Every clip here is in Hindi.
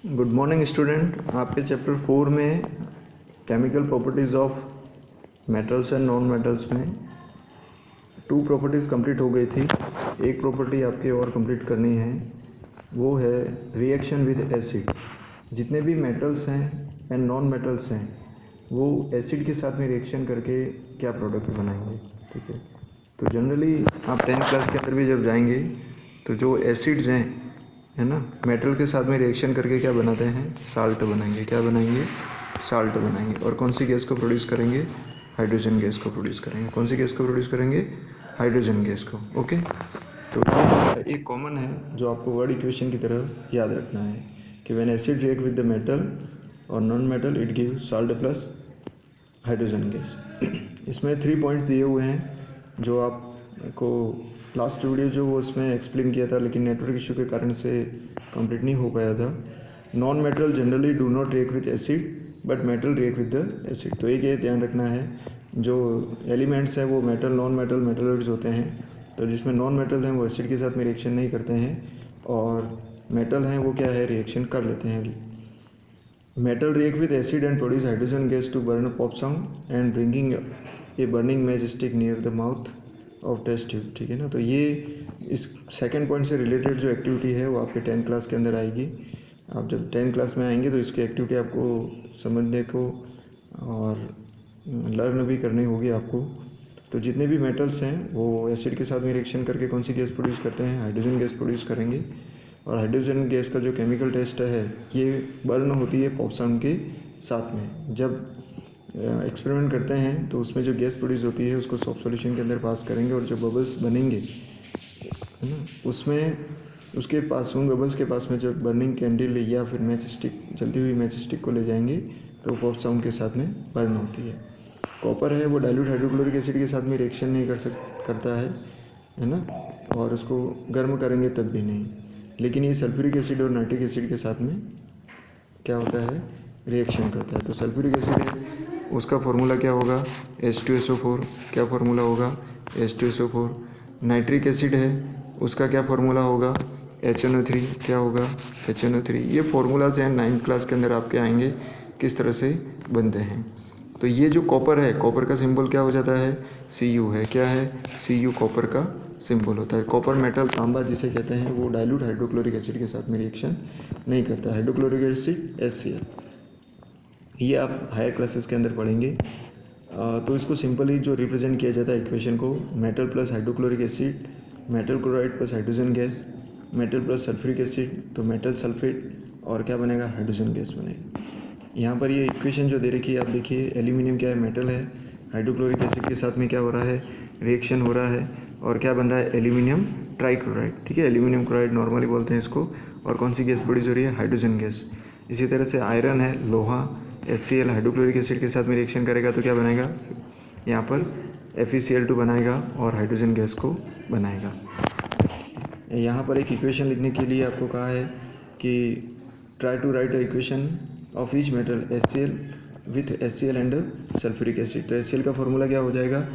Good morning student. आपके चैप्टर 4 में chemical properties of metals and non metals में 2 प्रॉपर्टीज़ कंप्लीट हो गई थी। एक प्रॉपर्टी आपकी और कंप्लीट करनी है, वो है रिएक्शन विद एसिड। जितने भी मेटल्स हैं एंड नॉन मेटल्स हैं वो एसिड के साथ में रिएक्शन करके क्या प्रोडक्ट बनाएंगे। ठीक है, तो जनरली आप 10th क्लास के अंदर भी जब जाएंगे तो जो एसिड्स हैं, है ना, मेटल के साथ में रिएक्शन करके क्या बनाते हैं, साल्ट बनाएंगे। क्या बनाएंगे? साल्ट बनाएंगे। और कौन सी गैस को प्रोड्यूस करेंगे? हाइड्रोजन गैस को प्रोड्यूस करेंगे। कौन सी गैस को प्रोड्यूस करेंगे? हाइड्रोजन गैस को। ओके, तो एक कॉमन है जो आपको वर्ड इक्वेशन की तरह याद रखना है कि when acid react with the metal और non metal it give salt plus hydrogen gas. इसमें 3 पॉइंट्स दिए हुए हैं जो आपको लास्ट वीडियो जो वो उसमें एक्सप्लेन किया था, लेकिन नेटवर्क इशू के कारण से कंप्लीट नहीं हो पाया था। Non metal generally do not react with acid but metal react with the acid. तो एक ये ध्यान रखना है, जो एलिमेंट्स हैं वो मेटल नॉन मेटल मेटलॉइड्स होते हैं। तो जिसमें नॉन मेटल हैं वो एसिड के साथ में रिएक्शन नहीं करते हैं और मेटल हैं वो क्या है, रिएक्शन कर लेते हैं। Metal react with acid and produce hydrogen gas to burn a pop song and bringing a burning matchstick near the mouth of test tube। ठीक है ना, तो ये इस सेकंड पॉइंट से रिलेटेड जो एक्टिविटी है वो आपके 10th क्लास के अंदर आएगी। आप जब 10th क्लास में आएंगे तो इसकी एक्टिविटी आपको समझने को और लर्न भी करनी होगी आपको। तो जितने भी मेटल्स हैं वो एसिड के साथ में रिएक्शन करके कौन सी गैस प्रोड्यूस करते हैं, हाइड्रोजन गैस प्रोड्यूस करेंगे। और हाइड्रोजन गैस का जो केमिकल टेस्ट है ये बर्न होती है पॉप साउंड के साथ में। जब एक्सपेरिमेंट करते हैं तो उसमें जो गैस प्रोड्यूस होती है उसको सॉफ्ट सॉल्यूशन के अंदर पास करेंगे और जो बबल्स बनेंगे, है ना, उसमें उसके पास उन बबल्स के पास में जब बर्निंग कैंडल या फिर मैच स्टिक, जलती हुई मैच स्टिक को ले जाएंगे तो पॉप साउंड के साथ में बर्न होती है। कॉपर है वो डाइल्यूट हाइड्रोक्लोरिक एसिड के साथ में रिएक्शन नहीं करता है ना, और उसको गर्म करेंगे तब भी नहीं। लेकिन ये सल्फ्यूरिक एसिड और नाइट्रिक एसिड के साथ में क्या होता है, रिएक्शन करता है। तो सल्फ्यूरिक एसिड है उसका फॉर्मूला क्या होगा, H2SO4। क्या फार्मूला होगा, H2SO4। नाइट्रिक एसिड है उसका क्या फार्मूला होगा, HNO3। क्या होगा, HNO3। ये फार्मूलाज हैं 9th क्लास के अंदर आपके आएंगे किस तरह से बनते हैं। तो ये जो कॉपर है, कॉपर का सिंबल क्या हो जाता है, Cu है। क्या है, Cu कॉपर का सिंबल होता है। कॉपर मेटल तांबा जिसे कहते हैं वो डाइल्यूट हाइड्रोक्लोरिक एसिड के साथ में रिएक्शन नहीं करता। हाइड्रोक्लोरिक एसिड HCl, ये आप हायर क्लासेस के अंदर पढ़ेंगे। तो इसको सिंपली जो रिप्रेजेंट किया जाता है इक्वेशन को, metal plus hydrochloric acid, metal chloride plus hydrogen gas, metal plus sulphuric acid तो मेटल सल्फेट, और क्या बनेगा, हाइड्रोजन गैस बनेगा। यहाँ पर ये इक्वेशन जो दे रखी है आप देखिए, एल्यूमिनियम क्या है, मेटल है, हाइड्रोक्लोरिक एसिड के साथ में क्या हो रहा है, रिएक्शन हो रहा है और क्या बन रहा है, एल्यूमिनियम ट्राइक्लोराइड। ठीक है, एल्यूमिनियम क्लोराइड नॉर्मली बोलते हैं इसको। और कौन सी गैस प्रोड्यूस हो रही है, हाइड्रोजन गैस। इसी तरह से आयरन है, लोहा, HCl हाइड्रोक्लोरिक एसिड के साथ में रिएक्शन करेगा तो क्या बनाएगा, यहाँ पर FeCl2 बनाएगा और हाइड्रोजन गैस को बनाएगा। यहाँ पर एक इक्वेशन लिखने के लिए आपको कहा है कि try to write a equation of each metal HCl with HCl and sulphuric acid. तो HCl का फॉर्मूला क्या हो जाएगा,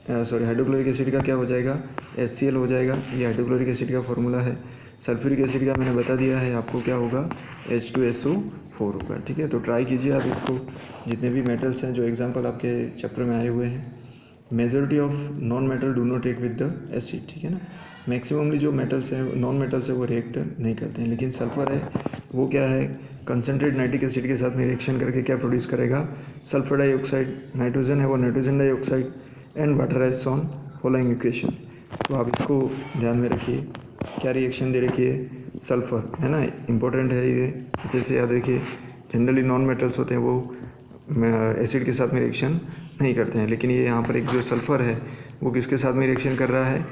हाइड्रोक्लोरिक एसिड का क्या हो जाएगा, HCl हो जाएगा। ये हाइड्रोक्लोरिक एसिड का फॉर्मूला है। सल्फ्यूरिक एसिड का मैंने बता दिया है आपको क्या होगा, H2SO4 होगा। ठीक है, तो ट्राई कीजिए आप इसको, जितने भी मेटल्स हैं जो एग्जाम्पल आपके चैप्टर में आए हुए हैं। Majority of non metal do not react with the acid. ठीक है ना, मैक्सिममली जो मेटल्स हैं नॉन मेटल्स है वो रिएक्ट नहीं करते हैं। लेकिन सल्फर है वो क्या है, कंसनट्रेट नाइट्रिक एसिड के साथ में रिएक्शन करके क्या प्रोड्यूस करेगा, सल्फर डाइऑक्साइड। नाइट्रोजन है वो nitrogen dioxide and water as shown following equation. तो आप इसको ध्यान में रखिए, क्या रिएक्शन दे रखी है, सल्फर, है ना, इंपॉर्टेंट है ये, अच्छे से याद रखिए। जनरली नॉन मेटल्स होते हैं वो एसिड के साथ में रिएक्शन नहीं करते हैं, लेकिन ये यहाँ पर एक जो सल्फ़र है वो किसके साथ में रिएक्शन कर रहा है,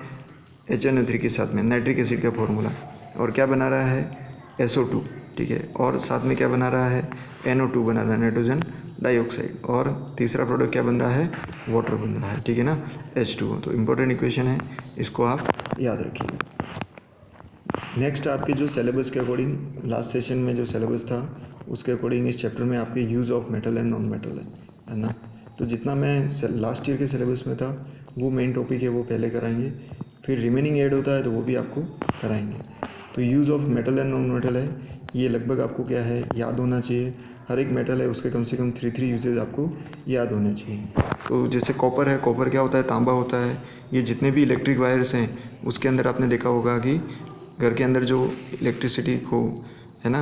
HNO3 के साथ में, नाइट्रिक एसिड का फॉर्मूला। और क्या बना रहा है, SO2। ठीक है, और साथ में क्या बना रहा है, NO2 बना रहा है, नाइट्रोजन डाइऑक्साइड। और तीसरा प्रोडक्ट क्या बन रहा है, वाटर बन रहा है। ठीक है ना, H2O। तो इम्पोर्टेंट इक्वेशन है, इसको आप याद रखिए। नेक्स्ट आपके जो सिलेबस के अकॉर्डिंग, लास्ट सेशन में जो सिलेबस था उसके अकॉर्डिंग इस चैप्टर में आपके use of metal and non metal है ना। तो जितना मैं लास्ट ईयर के सिलेबस में था वो मेन टॉपिक है वो पहले कराएंगे, फिर रिमेनिंग ऐड होता है तो वो भी आपको कराएंगे। तो use of metal and non metal है ये लगभग आपको क्या है याद होना चाहिए। हर एक मेटल है उसके कम से कम 3 यूजेज आपको याद होने चाहिए। तो जैसे कॉपर है, कॉपर क्या होता है, तांबा होता है। ये जितने भी इलेक्ट्रिक वायर्स हैं उसके अंदर आपने देखा होगा कि घर के अंदर जो इलेक्ट्रिसिटी को है ना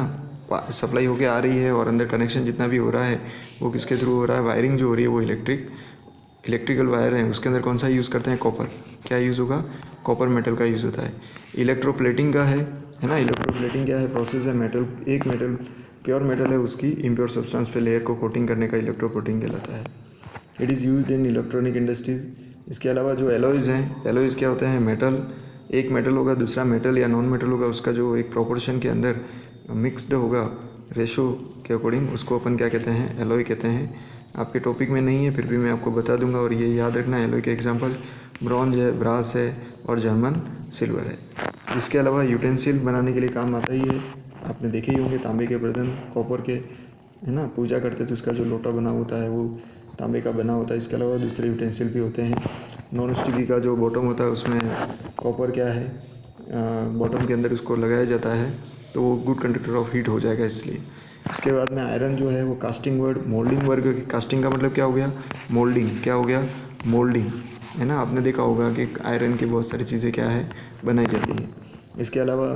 सप्लाई होके आ रही है और अंदर कनेक्शन जितना भी हो रहा है वो किसके थ्रू हो रहा है, वायरिंग जो हो रही है वो इलेक्ट्रिकल वायर है, उसके अंदर कौन सा यूज़ करते हैं, कॉपर। क्या यूज़ होगा, कॉपर मेटल का यूज़ होता है। इलेक्ट्रोप्लेटिंग का है ना, इलेक्ट्रोप्लेटिंग क्या है, प्रोसेस है मेटल, एक मेटल प्योर मेटल है उसकी इम्प्योर सब्सटेंस पे लेयर को कोटिंग करने का इलेक्ट्रोप्लेटिंग कहलाता है। It is used in electronic industries. इसके अलावा जो एलॉयज़ हैं, एलॉयज़ क्या होते हैं, मेटल, एक मेटल होगा दूसरा मेटल या नॉन मेटल होगा, उसका जो एक प्रोपोर्शन के अंदर मिक्सड होगा रेशो के अकॉर्डिंग, उसको अपन क्या कहते हैं, एलॉय कहते हैं। आपके टॉपिक में नहीं है फिर भी मैं आपको बता दूंगा। और ये याद रखना, एलॉय के एग्जांपल ब्रॉन्ज है, ब्रास है और जर्मन सिल्वर है। इसके अलावा यूटेंसिल बनाने के लिए काम आता ही है, आपने देखे ही होंगे तांबे के बर्तन, कॉपर के, है ना, पूजा करते तो उसका जो लोटा बना होता है वो तांबे का बना होता है। इसके अलावा दूसरे यूटेंसिल भी होते हैं। नॉन स्टिकी का जो बॉटम होता है उसमें कॉपर क्या है, बॉटम के अंदर उसको लगाया जाता है तो वो गुड कंडक्टर ऑफ हीट हो जाएगा इसलिए। इसके बाद में आयरन जो है वो कास्टिंग वर्ड मोल्डिंग वर्ग, कास्टिंग का मतलब क्या हो गया, मोल्डिंग, क्या हो गया, मोल्डिंग, है ना। आपने देखा होगा कि आयरन की बहुत सारी चीज़ें क्या है बनाई जाती है। इसके अलावा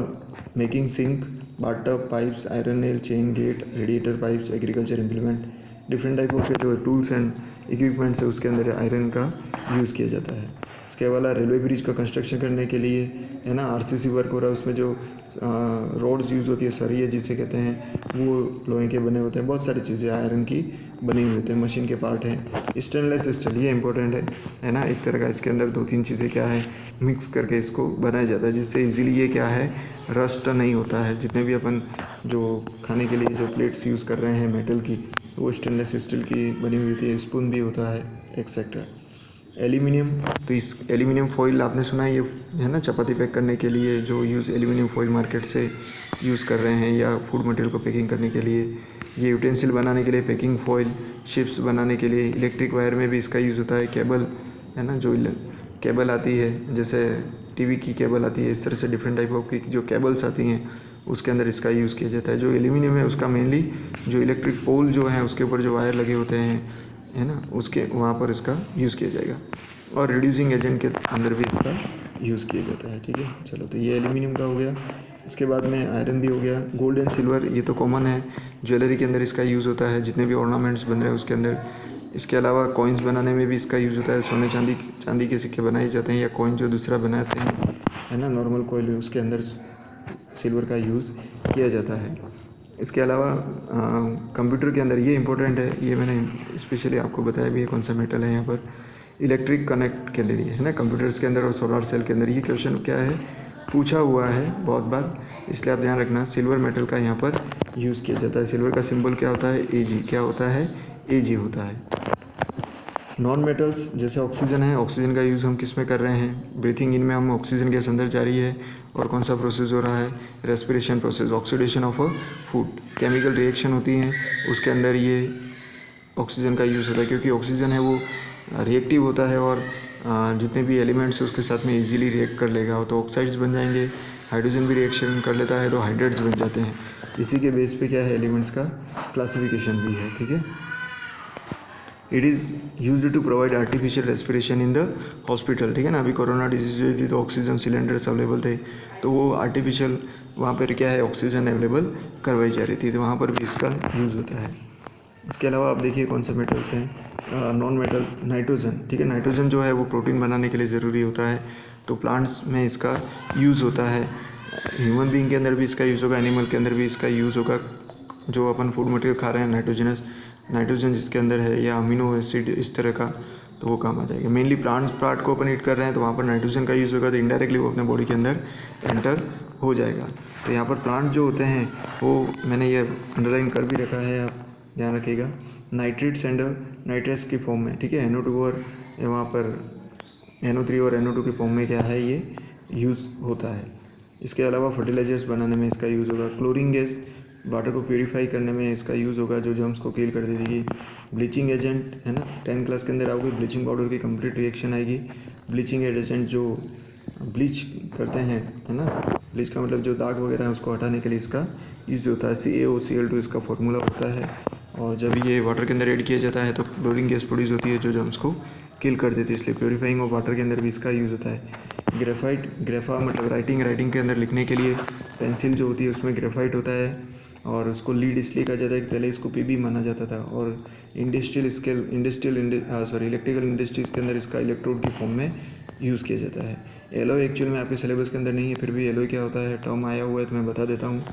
making sink, bathtub, pipes, iron nail, chain gate, radiator pipes, agriculture implement, different type of जो टूल्स एंड इक्विपमेंट्स है उसके अंदर आयरन का यूज़ किया जाता है। इसके अलावा रेलवे ब्रिज का कंस्ट्रक्शन करने के लिए, है ना, आरसीसी वर्क हो रहा है, उसमें जो रोड्स यूज़ होती है, सरिये जिसे कहते हैं, वो लोहे के बने होते हैं। बहुत सारी चीज़ें आयरन की बनी हुई होती हैं, मशीन के पार्ट हैं। स्टेनलेस स्टील ये इंपॉर्टेंट है ना, एक तरह का इसके अंदर 2-3 चीज़ें क्या है मिक्स करके इसको बनाया जाता है, जिससे इजीली ये क्या है रस्ट नहीं होता है। जितने भी अपन जो खाने के लिए जो प्लेट्स यूज़ कर रहे हैं मेटल की, वो स्टेनलेस स्टील की बनी हुई होती है, स्पून भी होता है, एक्सेट्रा। एल्यूमिनियम, तो इस एल्यूमिनियम फॉइल आपने सुना है, ये है ना चपाती पैक करने के लिए जो यूज़ एल्यूमिनियम फॉइल मार्केट से यूज़ कर रहे हैं, या फूड मटेरियल को पैकिंग करने के लिए, ये यूटेंसिल बनाने के लिए पैकिंग फॉइल, शिप्स बनाने के लिए, इलेक्ट्रिक वायर में भी इसका यूज़ होता है, केबल, है ना, जो केबल आती है जैसे टीवी की केबल आती है, इस तरह से डिफरेंट टाइप ऑफ की जो केबल्स आती हैं उसके अंदर इसका यूज़ किया जाता है। जो एल्यूमिनियम है उसका मेनली जो इलेक्ट्रिक पोल जो है उसके ऊपर जो वायर लगे होते हैं, है ना, उसके वहाँ पर इसका यूज़ किया जाएगा। और रिड्यूसिंग एजेंट के अंदर भी इसका यूज़ किया जाता है। ठीक है, चलो, तो ये एल्यूमिनियम का हो गया। इसके बाद में आयरन भी हो गया। गोल्ड एंड सिल्वर ये तो कॉमन है, ज्वेलरी के अंदर इसका यूज़ होता है, जितने भी ऑर्नामेंट्स बन रहे हैं उसके अंदर। इसके अलावा कॉइन्स बनाने में भी इसका यूज़ होता है, सोने चांदी के सिक्के बनाए जाते हैं, या कॉइन जो दूसरा बनाते हैं, है ना, नॉर्मल कॉइन, उसके अंदर सिल्वर का यूज़ किया जाता है। इसके अलावा कंप्यूटर के अंदर ये इंपॉर्टेंट है, ये मैंने स्पेशली आपको बताया भी है कौन सा मेटल है यहाँ पर, इलेक्ट्रिक कनेक्ट के लिए, है ना, कंप्यूटर्स के अंदर और सोलर सेल के अंदर। ये क्वेश्चन क्या है पूछा हुआ है बहुत बार, इसलिए आप ध्यान रखना, सिल्वर मेटल का यहाँ पर यूज़ किया जाता है। सिल्वर का सिंबल क्या होता है, Ag, क्या होता है, Ag होता है। नॉन मेटल्स जैसे ऑक्सीजन है, ऑक्सीजन का यूज़ हम किस में कर रहे हैं, ब्रीथिंग इन में हम ऑक्सीजन गैस अंदर जा रही है, और कौन सा प्रोसेस हो रहा है, respiration process, oxidation of a food, chemical reaction होती हैं उसके अंदर ये ऑक्सीजन का यूज़ होता है, क्योंकि ऑक्सीजन है वो रिएक्टिव होता है और जितने भी एलिमेंट्स उसके साथ में इजीली रिएक्ट कर लेगा, तो ऑक्साइड्स बन जाएंगे। हाइड्रोजन भी रिएक्शन कर लेता है तो हाइड्रेट्स बन जाते हैं। इसी के बेस पे क्या है, एलिमेंट्स का क्लासिफिकेशन भी है। ठीक है, it is used to provide artificial respiration in the hospital. ठीक है ना, अभी कोरोना डिजीज हुई थी तो ऑक्सीजन सिलेंडर्स अवेलेबल थे, तो वो आर्टिफिशियल वहाँ पर क्या है ऑक्सीजन अवेलेबल करवाई जा रही थी, तो वहाँ पर भी इसका यूज़ होता है। इसके अलावा आप देखिए कौन से मेटल्स हैं, नॉन मेटल, नाइट्रोजन। ठीक है, नाइट्रोजन जो है वो प्रोटीन बनाने के लिए ज़रूरी होता है, तो प्लांट्स में इसका यूज़ होता है। ह्यूमन बीइंग के अंदर भी इसका यूज़ होगा, एनिमल के अंदर भी इसका यूज़ होगा। जो अपन फूड मटेरियल खा रहे हैं नाइट्रोजनस, नाइट्रोजन जिसके अंदर है, या अमीनो एसिड इस तरह का, तो वो काम आ जाएगा। मेनली प्लांट्स पार्ट को अपन ईट कर रहे हैं तो वहाँ पर नाइट्रोजन का यूज़ होगा, तो इनडायरेक्टली वो अपने बॉडी के अंदर एंटर हो जाएगा। तो यहाँ पर प्लांट जो होते हैं वो मैंने ये अंडरलाइन कर भी रखा है, आप ध्यान रखिएगा, नाइट्रेट्स एंड नाइट्रेट्स की फॉर्म में। ठीक है, NO2 और वहाँ पर NO3 और NO2 के फॉर्म में क्या है ये यूज़ होता है। इसके अलावा फर्टिलाइजर्स बनाने में इसका यूज़ होगा। क्लोरीन गैस वाटर को प्यूरीफाई करने में इसका यूज़ होगा, जो जर्म्स को किल कर देगी। ब्लीचिंग एजेंट, है ना, 10th क्लास के अंदर आओगे ब्लीचिंग पाउडर की कंप्लीट रिएक्शन आएगी। ब्लीचिंग एजेंट जो ब्लीच करते हैं, है ना। ब्लीच का मतलब जो दाग वगैरह है उसको हटाने के लिए इसका यूज़ होता है। CaOCl2 इसका फॉर्मूला होता है। और जब ये वाटर के अंदर ऐड किया जाता है तो क्लोरीन गैस प्रोड्यूस होती है जो जर्म्स को किल कर देती है, इसलिए प्योरीफाइंग ऑफ वाटर के अंदर भी इसका यूज़ होता है। ग्रेफा मतलब राइटिंग के अंदर लिखने के लिए पेंसिल जो होती है उसमें ग्रेफाइट होता है, और उसको लीड इसलिए कहा जाता है कि पहले इसको पीबी माना जाता था, और इलेक्ट्रिकल इंडस्ट्रीज़ के अंदर इसका इलेक्ट्रोड की फॉर्म में यूज़ किया जाता है। एलॉय एक्चुअल में आपके सिलेबस के अंदर नहीं है, फिर भी एलॉय क्या होता है टर्म आया हुआ है तो मैं बता देता हूँ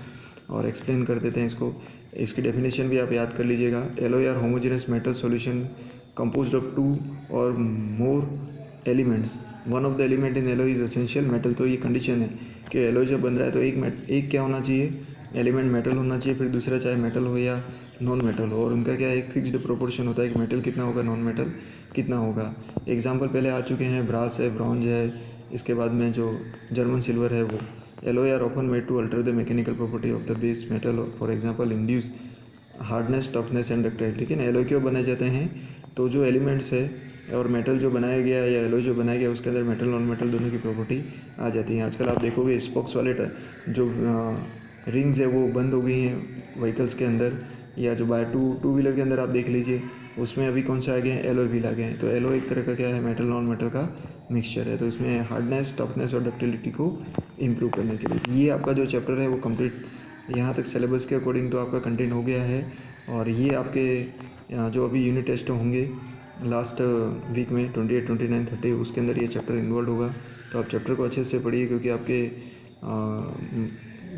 और एक्सप्लेन कर देते हैं इसको। इसकी डेफिनेशन भी आप याद कर लीजिएगा। Alloy are homogeneous metal solution composed of 2 और more elements. One of the element in alloy is essential metal. तो ये कंडीशन है कि एलॉय जब बन रहा है तो एक क्या होना चाहिए, एलिमेंट मेटल होना चाहिए, फिर दूसरा चाहे मेटल हो या नॉन मेटल हो, और उनका क्या है एक फिक्स्ड प्रोपोर्शन होता है कि मेटल कितना होगा नॉन मेटल कितना होगा। एग्जाम्पल पहले आ चुके हैं, ब्रास है, ब्रॉन्ज है, इसके बाद में जो जर्मन सिल्वर है वो। Alloy are often made to alter the mechanical property of the base metal, for example induce hardness, toughness and ductility. लेकिन एलॉय क्यों बनाए जाते हैं, तो जो एलिमेंट्स है और मेटल जो बनाया गया या एलॉय जो बनाया गया उसके अंदर मेटल नॉन मेटल दोनों की प्रॉपर्टी आ जाती है। आजकल आप देखोगे स्पोक्स वाले जो रिंग्स है वो बंद हो गई हैं व्हीकल्स के अंदर, या जो टू व्हीलर के अंदर आप देख लीजिए उसमें अभी कौन से आ गए हैं, एलॉय व्हील आ गए हैं। तो एलॉय एक तरह का क्या है, मेटल नॉन मेटल का मिक्सचर है। तो इसमें हार्डनेस, टफनेस और डक्टिलिटी को इम्प्रूव करने के लिए ये आपका जो चैप्टर है वो कंप्लीट यहाँ तक सिलेबस के अकॉर्डिंग तो आपका कंटेंट हो गया है। और ये आपके जो अभी यूनिट टेस्ट होंगे लास्ट वीक में 28, 29, 30 उसके अंदर ये चैप्टर इन्वॉल्व होगा। तो आप चैप्टर को अच्छे से पढ़िए, क्योंकि आपके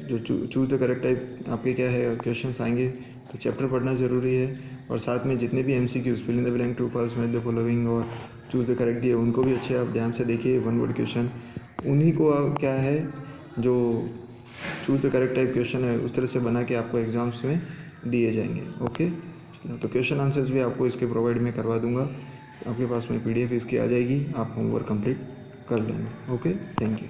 जो चूज़ द करेक्ट टाइप आपके क्या है क्वेश्चंस आएंगे, तो चैप्टर पढ़ना ज़रूरी है। और साथ में जितने भी MCQs fill in the blank, true false, match the following और चूज़ द करेक्ट दिए उनको भी अच्छे आप ध्यान से देखिए। वन वर्ड क्वेश्चन उन्हीं को क्या है जो choose the correct type question है उस तरह से बना के आपको एग्ज़ाम्स में दिए जाएंगे। ओके, तो क्वेश्चन आंसर्स भी आपको इसके प्रोवाइड में करवा दूंगा, आपके पास में PDF इसकी आ जाएगी, आप होमवर्क कंप्लीट कर लेना। Okay, thank you.